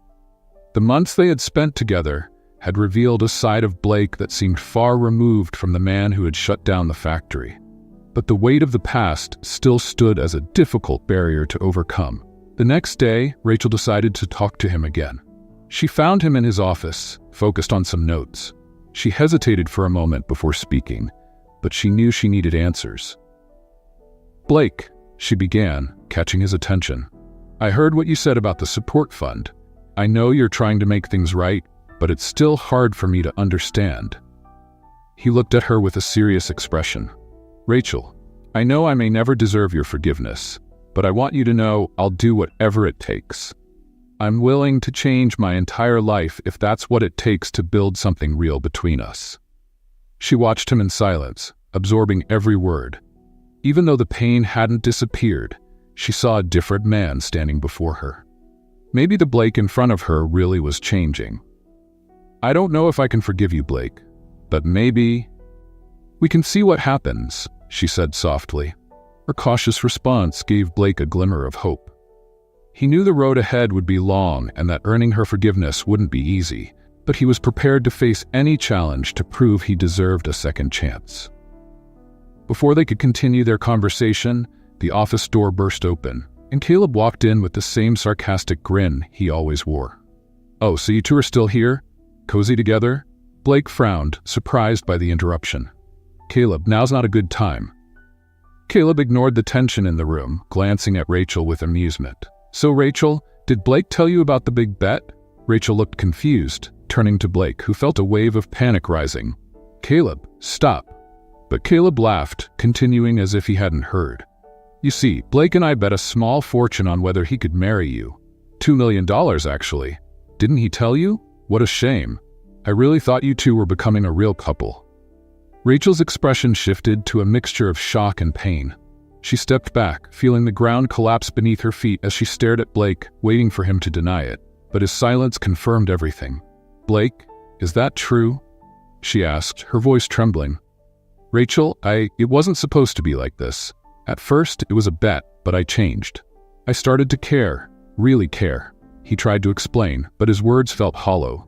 The months they had spent together had revealed a side of Blake that seemed far removed from the man who had shut down the factory. But the weight of the past still stood as a difficult barrier to overcome. The next day, Rachel decided to talk to him again. She found him in his office, focused on some notes. She hesitated for a moment before speaking, but she knew she needed answers. "Blake," she began, catching his attention. "I heard what you said about the support fund. I know you're trying to make things right, but it's still hard for me to understand." He looked at her with a serious expression. "Rachel, I know I may never deserve your forgiveness, but I want you to know I'll do whatever it takes. I'm willing to change my entire life if that's what it takes to build something real between us." She watched him in silence, absorbing every word. Even though the pain hadn't disappeared, she saw a different man standing before her. Maybe the Blake in front of her really was changing. "I don't know if I can forgive you, Blake, but maybe we can see what happens," she said softly. Her cautious response gave Blake a glimmer of hope. He knew the road ahead would be long and that earning her forgiveness wouldn't be easy, but he was prepared to face any challenge to prove he deserved a second chance. Before they could continue their conversation, the office door burst open, and Caleb walked in with the same sarcastic grin he always wore. "Oh, so you two are still here? Cozy together?" Blake frowned, surprised by the interruption. "Caleb, now's not a good time." Caleb ignored the tension in the room, glancing at Rachel with amusement. "So Rachel, did Blake tell you about the big bet?" Rachel looked confused, turning to Blake, who felt a wave of panic rising. "Caleb, stop." But Caleb laughed, continuing as if he hadn't heard. "You see, Blake and I bet a small fortune on whether he could marry you. $2 million, actually. Didn't he tell you? What a shame. I really thought you two were becoming a real couple." Rachel's expression shifted to a mixture of shock and pain. She stepped back, feeling the ground collapse beneath her feet as she stared at Blake, waiting for him to deny it. But his silence confirmed everything. "Blake, is that true?" she asked, her voice trembling. "Rachel, it wasn't supposed to be like this. At first, it was a bet, but I changed. I started to care, really care," he tried to explain, but his words felt hollow.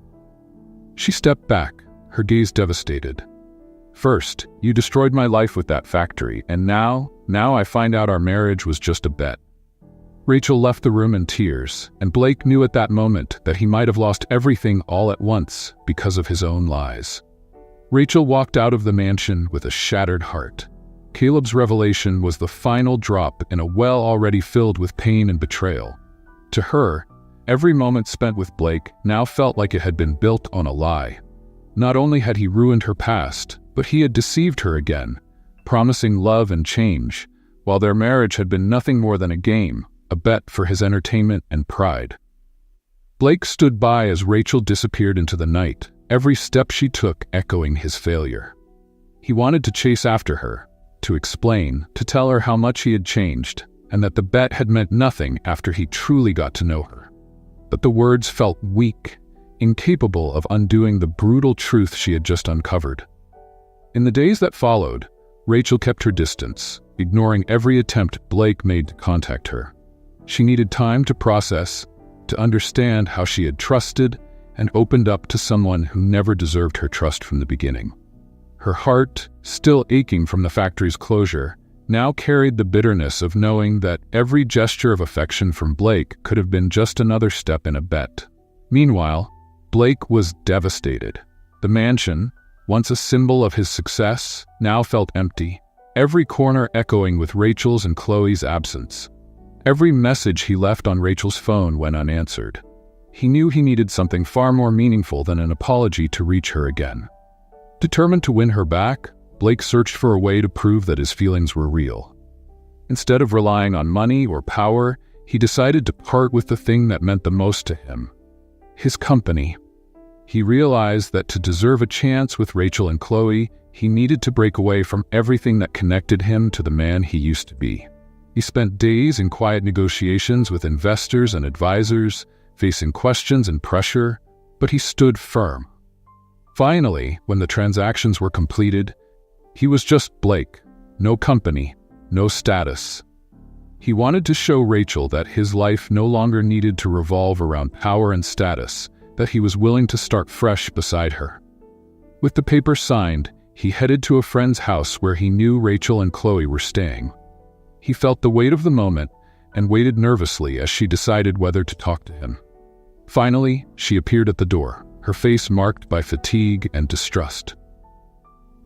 She stepped back, her gaze devastated. "First, you destroyed my life with that factory, and now I find out our marriage was just a bet." Rachel left the room in tears, and Blake knew at that moment that he might have lost everything all at once because of his own lies. Rachel walked out of the mansion with a shattered heart. Caleb's revelation was the final drop in a well already filled with pain and betrayal. To her, every moment spent with Blake now felt like it had been built on a lie. Not only had he ruined her past, but he had deceived her again, promising love and change, while their marriage had been nothing more than a game, a bet for his entertainment and pride. Blake stood by as Rachel disappeared into the night, every step she took echoing his failure. He wanted to chase after her, to explain, to tell her how much he had changed, and that the bet had meant nothing after he truly got to know her. But the words felt weak, incapable of undoing the brutal truth she had just uncovered. In the days that followed, Rachel kept her distance, ignoring every attempt Blake made to contact her. She needed time to process, to understand how she had trusted and opened up to someone who never deserved her trust from the beginning. Her heart, still aching from the factory's closure, now carried the bitterness of knowing that every gesture of affection from Blake could have been just another step in a bet. Meanwhile, Blake was devastated. The mansion, once a symbol of his success, now felt empty, every corner echoing with Rachel's and Chloe's absence. Every message he left on Rachel's phone went unanswered. He knew he needed something far more meaningful than an apology to reach her again. Determined to win her back, Blake searched for a way to prove that his feelings were real. Instead of relying on money or power, he decided to part with the thing that meant the most to him: his company. He realized that to deserve a chance with Rachel and Chloe, he needed to break away from everything that connected him to the man he used to be. He spent days in quiet negotiations with investors and advisors, facing questions and pressure, but he stood firm. Finally, when the transactions were completed, he was just Blake, no company, no status. He wanted to show Rachel that his life no longer needed to revolve around power and status, that he was willing to start fresh beside her. With the paper signed, he headed to a friend's house where he knew Rachel and Chloe were staying. He felt the weight of the moment and waited nervously as she decided whether to talk to him. Finally, she appeared at the door, her face marked by fatigue and distrust.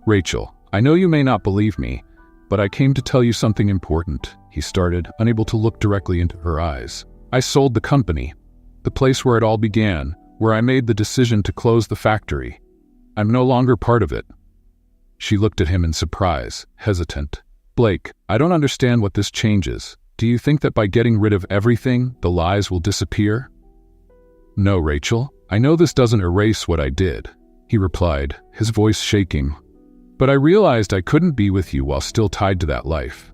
"Rachel, I know you may not believe me, but I came to tell you something important," he started, unable to look directly into her eyes. "I sold the company, the place where it all began, where I made the decision to close the factory. I'm no longer part of it." She looked at him in surprise, hesitant. "Blake, I don't understand what this changes. Do you think that by getting rid of everything, the lies will disappear?" "No, Rachel, I know this doesn't erase what I did," he replied, his voice shaking. "But I realized I couldn't be with you while still tied to that life.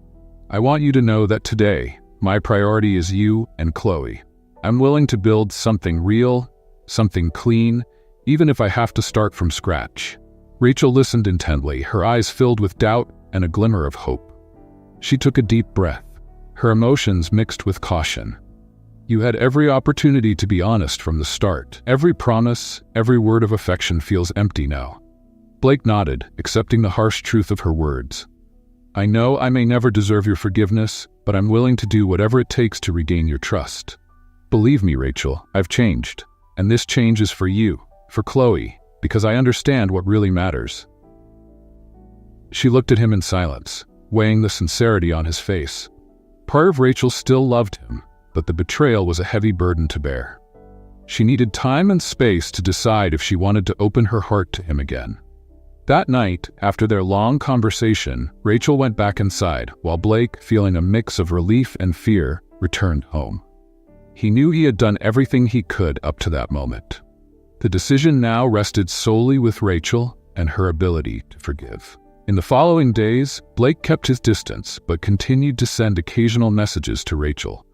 I want you to know that today, my priority is you and Chloe. I'm willing to build something real, something clean, even if I have to start from scratch." Rachel listened intently, her eyes filled with doubt and a glimmer of hope. She took a deep breath, her emotions mixed with caution. "You had every opportunity to be honest from the start. Every promise, every word of affection feels empty now." Blake nodded, accepting the harsh truth of her words. "I know I may never deserve your forgiveness, but I'm willing to do whatever it takes to regain your trust. Believe me, Rachel, I've changed, and this change is for you, for Chloe, because I understand what really matters." She looked at him in silence, weighing the sincerity on his face. Part of Rachel still loved him, but the betrayal was a heavy burden to bear. She needed time and space to decide if she wanted to open her heart to him again. That night, after their long conversation, Rachel went back inside, while Blake, feeling a mix of relief and fear, returned home. He knew he had done everything he could up to that moment. The decision now rested solely with Rachel and her ability to forgive. In the following days, Blake kept his distance but continued to send occasional messages to Rachel,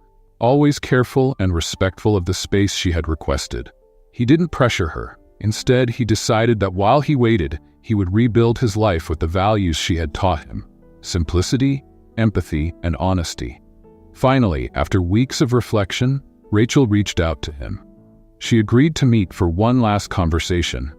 always careful and respectful of the space she had requested. He didn't pressure her. Instead, he decided that while he waited, he would rebuild his life with the values she had taught him: simplicity, empathy, and honesty. Finally, after weeks of reflection, Rachel reached out to him. She agreed to meet for one last conversation.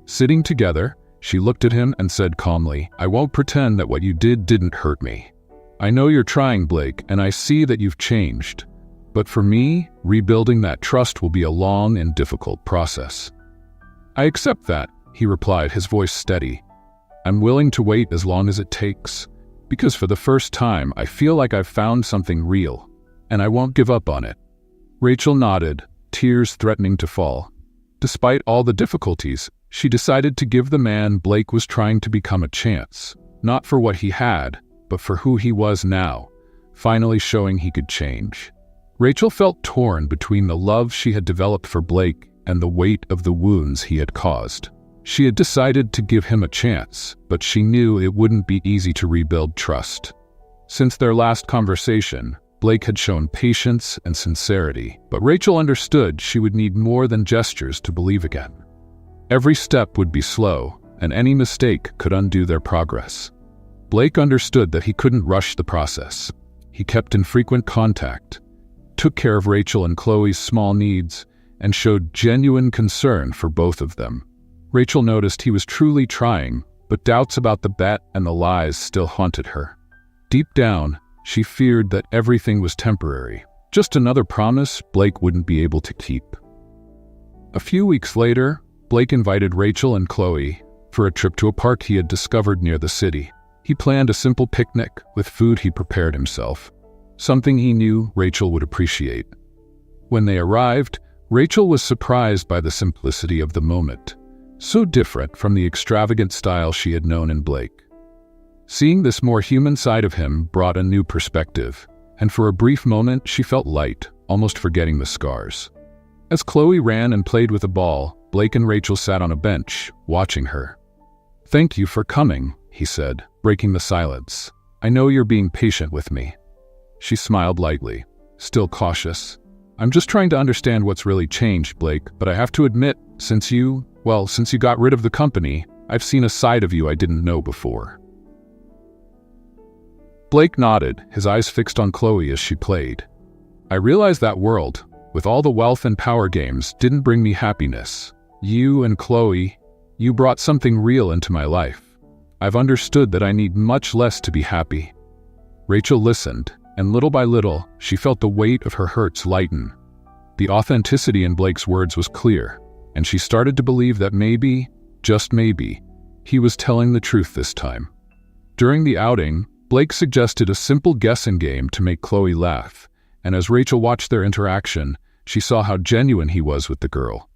Sitting together, she looked at him and said calmly, "I won't pretend that what you did didn't hurt me. I know you're trying, Blake, and I see that you've changed. But for me, rebuilding that trust will be a long and difficult process." "I accept that," he replied, his voice steady. "I'm willing to wait as long as it takes, because for the first time, I feel like I've found something real, and I won't give up on it." Rachel nodded, tears threatening to fall. Despite all the difficulties, she decided to give the man Blake was trying to become a chance, not for what he had, but for who he was now, finally showing he could change. Rachel felt torn between the love she had developed for Blake and the weight of the wounds he had caused. She had decided to give him a chance, but she knew it wouldn't be easy to rebuild trust. Since their last conversation, Blake had shown patience and sincerity, but Rachel understood she would need more than gestures to believe again. Every step would be slow, and any mistake could undo their progress. Blake understood that he couldn't rush the process. He kept in frequent contact, took care of Rachel and Chloe's small needs, and showed genuine concern for both of them. Rachel noticed he was truly trying, but doubts about the bet and the lies still haunted her. Deep down, she feared that everything was temporary, just another promise Blake wouldn't be able to keep. A few weeks later, Blake invited Rachel and Chloe for a trip to a park he had discovered near the city. He planned a simple picnic with food he prepared himself, something he knew Rachel would appreciate. When they arrived, Rachel was surprised by the simplicity of the moment, so different from the extravagant style she had known in Blake. Seeing this more human side of him brought a new perspective, and for a brief moment she felt light, almost forgetting the scars. As Chloe ran and played with a ball, Blake and Rachel sat on a bench, watching her. "Thank you for coming," he said, breaking the silence. "I know you're being patient with me." She smiled lightly, still cautious. "I'm just trying to understand what's really changed, Blake, but I have to admit, since you got rid of the company, I've seen a side of you I didn't know before." Blake nodded, his eyes fixed on Chloe as she played. "I realized that world, with all the wealth and power games, didn't bring me happiness. You and Chloe, you brought something real into my life. I've understood that I need much less to be happy." Rachel listened, and little by little, she felt the weight of her hurts lighten. The authenticity in Blake's words was clear, and she started to believe that maybe, just maybe, he was telling the truth this time. During the outing, Blake suggested a simple guessing game to make Chloe laugh, and as Rachel watched their interaction, she saw how genuine he was with the girl.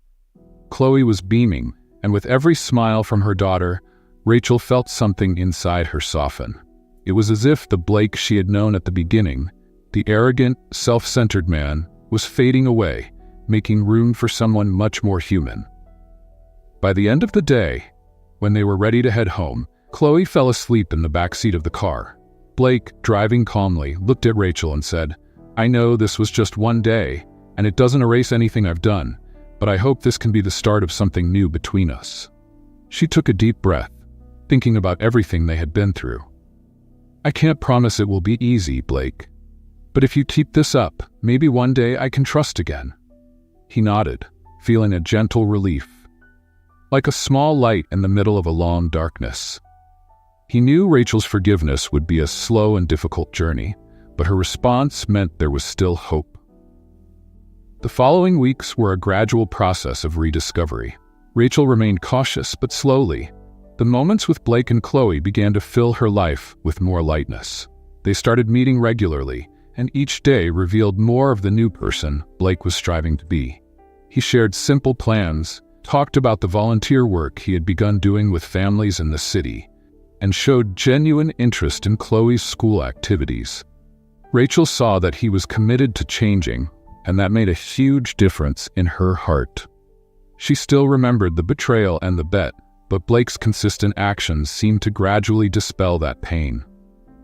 Chloe was beaming, and with every smile from her daughter, Rachel felt something inside her soften. It was as if the Blake she had known at the beginning, the arrogant, self-centered man, was fading away, making room for someone much more human. By the end of the day, when they were ready to head home, Chloe fell asleep in the back seat of the car. Blake, driving calmly, looked at Rachel and said, "I know this was just one day, and it doesn't erase anything I've done, but I hope this can be the start of something new between us." She took a deep breath, thinking about everything they had been through. "I can't promise it will be easy, Blake, but if you keep this up, maybe one day I can trust again." He nodded, feeling a gentle relief, like a small light in the middle of a long darkness. He knew Rachel's forgiveness would be a slow and difficult journey, but her response meant there was still hope. The following weeks were a gradual process of rediscovery. Rachel remained cautious, but slowly, the moments with Blake and Chloe began to fill her life with more lightness. They started meeting regularly, and each day revealed more of the new person Blake was striving to be. He shared simple plans, talked about the volunteer work he had begun doing with families in the city, and showed genuine interest in Chloe's school activities. Rachel saw that he was committed to changing, and that made a huge difference in her heart. She still remembered the betrayal and the bet, but Blake's consistent actions seemed to gradually dispel that pain.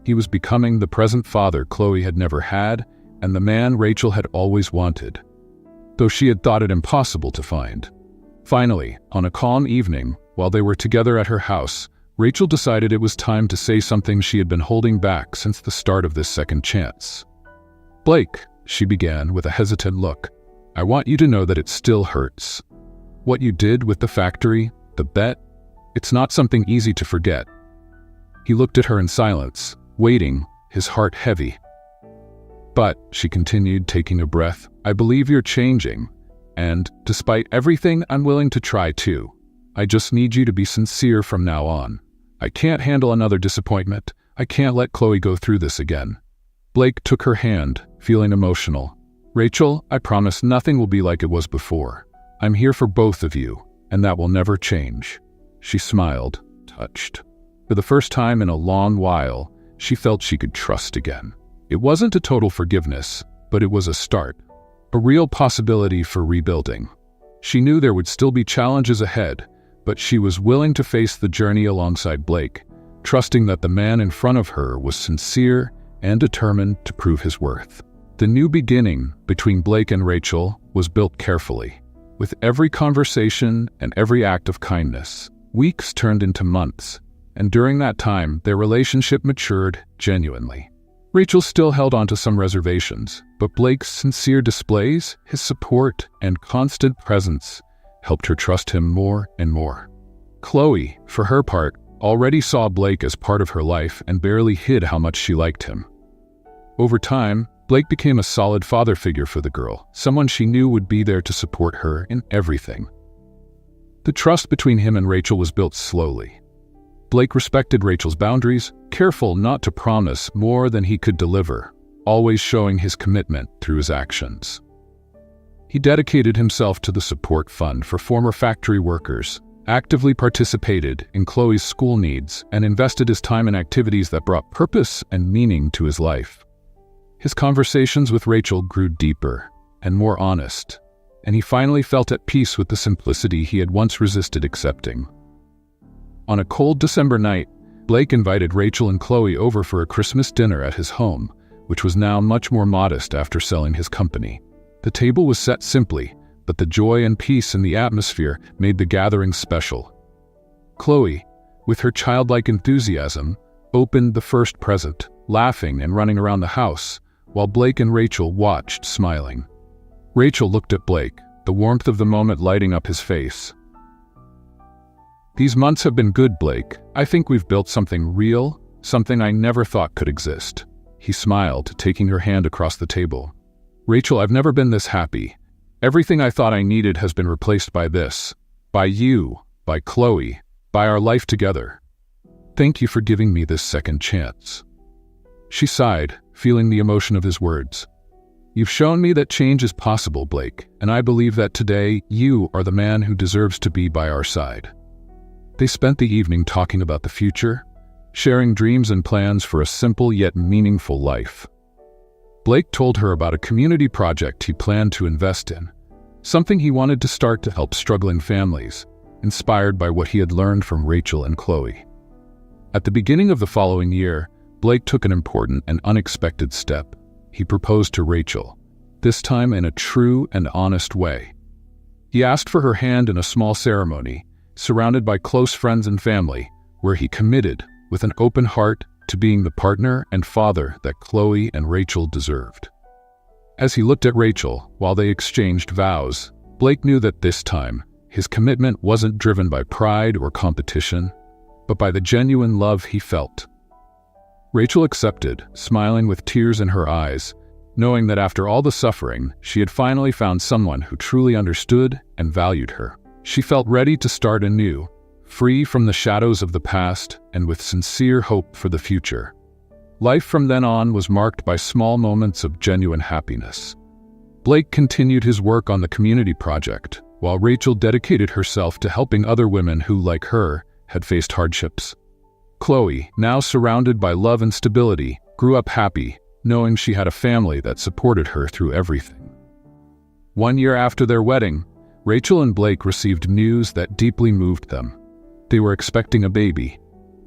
He was becoming the present father Chloe had never had, and the man Rachel had always wanted, though she had thought it impossible to find. Finally, on a calm evening, while they were together at her house, Rachel decided it was time to say something she had been holding back since the start of this second chance. "Blake," she began with a hesitant look, "I want you to know that it still hurts. What you did with the factory, the bet, it's not something easy to forget." He looked at her in silence, waiting, his heart heavy. "But," she continued, taking a breath, "I believe you're changing. And, despite everything, I'm willing to try too. I just need you to be sincere from now on. I can't handle another disappointment. I can't let Chloe go through this again." Blake took her hand, feeling emotional. "Rachel, I promise nothing will be like it was before. I'm here for both of you, and that will never change." She smiled, touched. For the first time in a long while, she felt she could trust again. It wasn't a total forgiveness, but it was a start. A real possibility for rebuilding. She knew there would still be challenges ahead, but she was willing to face the journey alongside Blake, trusting that the man in front of her was sincere and determined to prove his worth. The new beginning between Blake and Rachel was built carefully. With every conversation and every act of kindness, weeks turned into months, and during that time, their relationship matured genuinely. Rachel still held on to some reservations, but Blake's sincere displays, his support, and constant presence helped her trust him more and more. Chloe, for her part, already saw Blake as part of her life and barely hid how much she liked him. Over time, Blake became a solid father figure for the girl, someone she knew would be there to support her in everything. The trust between him and Rachel was built slowly. Blake respected Rachel's boundaries, careful not to promise more than he could deliver, always showing his commitment through his actions. He dedicated himself to the support fund for former factory workers, actively participated in Chloe's school needs, and invested his time in activities that brought purpose and meaning to his life. His conversations with Rachel grew deeper and more honest, and he finally felt at peace with the simplicity he had once resisted accepting. On a cold December night, Blake invited Rachel and Chloe over for a Christmas dinner at his home, which was now much more modest after selling his company. The table was set simply, but the joy and peace in the atmosphere made the gathering special. Chloe, with her childlike enthusiasm, opened the first present, laughing and running around the house, while Blake and Rachel watched, smiling. Rachel looked at Blake, the warmth of the moment lighting up his face. "These months have been good, Blake. I think we've built something real, something I never thought could exist." He smiled, taking her hand across the table. "Rachel, I've never been this happy. Everything I thought I needed has been replaced by this. By you, by Chloe, by our life together. Thank you for giving me this second chance." She sighed, feeling the emotion of his words. "You've shown me that change is possible, Blake, and I believe that today you are the man who deserves to be by our side." They spent the evening talking about the future, sharing dreams and plans for a simple yet meaningful life. Blake told her about a community project he planned to invest in, something he wanted to start to help struggling families, inspired by what he had learned from Rachel and Chloe. At the beginning of the following year, Blake took an important and unexpected step. He proposed to Rachel, this time in a true and honest way. He asked for her hand in a small ceremony, surrounded by close friends and family, where he committed, with an open heart, to being the partner and father that Chloe and Rachel deserved. As he looked at Rachel while they exchanged vows, Blake knew that this time, his commitment wasn't driven by pride or competition, but by the genuine love he felt. Rachel accepted, smiling with tears in her eyes, knowing that after all the suffering, she had finally found someone who truly understood and valued her. She felt ready to start anew, free from the shadows of the past and with sincere hope for the future. Life from then on was marked by small moments of genuine happiness. Blake continued his work on the community project, while Rachel dedicated herself to helping other women who, like her, had faced hardships. Chloe, now surrounded by love and stability, grew up happy, knowing she had a family that supported her through everything. 1 year after their wedding, Rachel and Blake received news that deeply moved them. They were expecting a baby.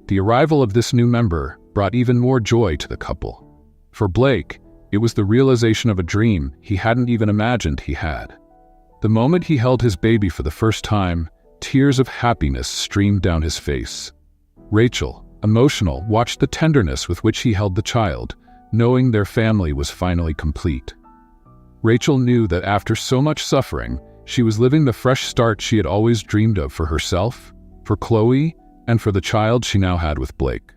The arrival of this new member brought even more joy to the couple. For Blake, it was the realization of a dream he hadn't even imagined he had. The moment he held his baby for the first time, tears of happiness streamed down his face. Rachel, emotional, watched the tenderness with which he held the child, knowing their family was finally complete. Rachel knew that after so much suffering, she was living the fresh start she had always dreamed of for herself, for Chloe, and for the child she now had with Blake.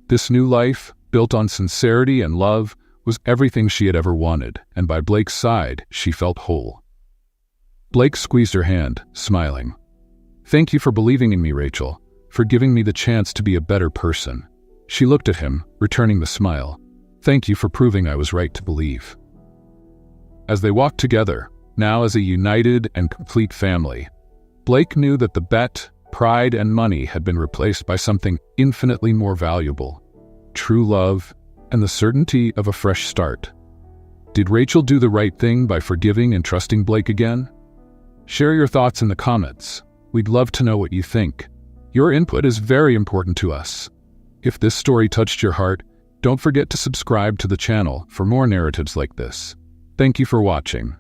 This new life, built on sincerity and love, was everything she had ever wanted, and by Blake's side, she felt whole. Blake squeezed her hand, smiling. "Thank you for believing in me, Rachel, for giving me the chance to be a better person." She looked at him, returning the smile. "Thank you for proving I was right to believe." As they walked together, now as a united and complete family, Blake knew that the bet, pride, and money had been replaced by something infinitely more valuable: true love and the certainty of a fresh start. Did Rachel do the right thing by forgiving and trusting Blake again? Share your thoughts in the comments. We'd love to know what you think. Your input is very important to us. If this story touched your heart, don't forget to subscribe to the channel for more narratives like this. Thank you for watching.